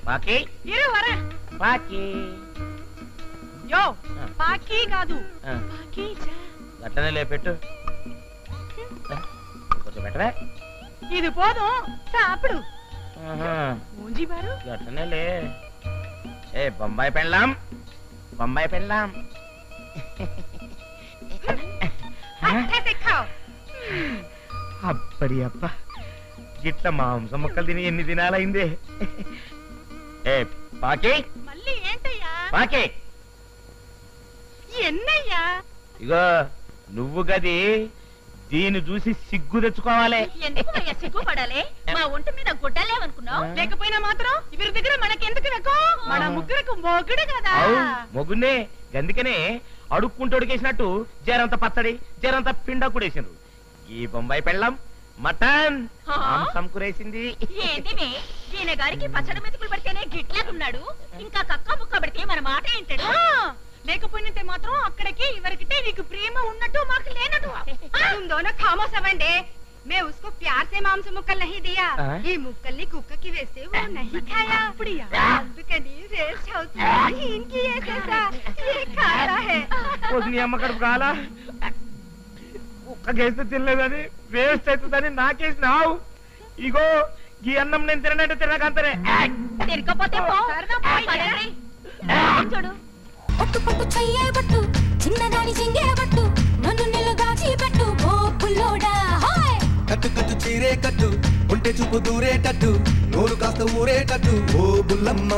పాకి పాకి యో పాకి కాదు అట్లనే లేపెట్టు కొంచెం పెట్టవే ఇది పోదు సాపుడు మూంజీ బారు అట్లనే లే ఏ బొంబాయి పెళ్ళాం బొంబాయి పెళ్ళాం అప్పడి అప్ప గిట్ల మాంసం ముక్కలు తిని ఎన్ని దినాలైందే ఏ పాకి మళ్ళీ ఏంటయ్యా పాకి ఎన్నయ్యా ఇగో నువ్వు గది దీన్ని చూసి సిగ్గు తెచ్చుకోవాలి ఎందుకు సిగ్గుపడాలి మా ఒంటి మీద గుడ్డలేవనుకున్నావు లేకపోయినా మాత్రం ఇవరి దగ్గర మనకెందుకు వెకో మన ముగ్గురకు మొగుడు కదా మొగునే గందుకనే అడుక్కుంటూ అడిగేసినట్టు జరంత పచ్చడి జరంత పిండ కూడేసిండ్రు ఈ బొంబాయి పెళ్ళం మటన్ మాంసం కూరేసింది ఏంటివే ఈయన గారికి పచ్చడి మెతుకులు పడితేనే గిట్లేకున్నాడు ఇంకా కక్క ముక్క పడితే మన మాట ఏంటాడు లేకపోయినంటే మాత్రం అక్కడికి ఇవరికిటే నీకు ప్రేమ ఉన్నట్టు మాకు లేనట్టు तुम दोनों खामोश अवंडे मैं उसको प्यार से मांस मुक्कल नहीं दिया ये मुक्कल कुక్క की वैसे वो नहीं खाया అందుకని వేస్ట్ అవుతుంది इनकी ऐसा ये खाया है నీ అమ్మ కడుపు కాలా కుక్కకేస్తే తినలేదని వేస్ట్ అవుతుందని నాకేసినావు ఇగో ఈ అన్నం నేను తిననంటే తినకంతనే తిరగపోతే చూడు పట్టు పట్టు చెయ్యబట్టు చిన్నదాని చెంగేబట్టు నన్ను నిలదాచి పెట్టు ఓ పుల్లోడా హాయ్ కట్టు కట్టు చీరే కట్టు ఉంటే చూపు దూరేటట్టు నోరు కాస్త ఊరేటట్టు ఓ బుల్లమ్మ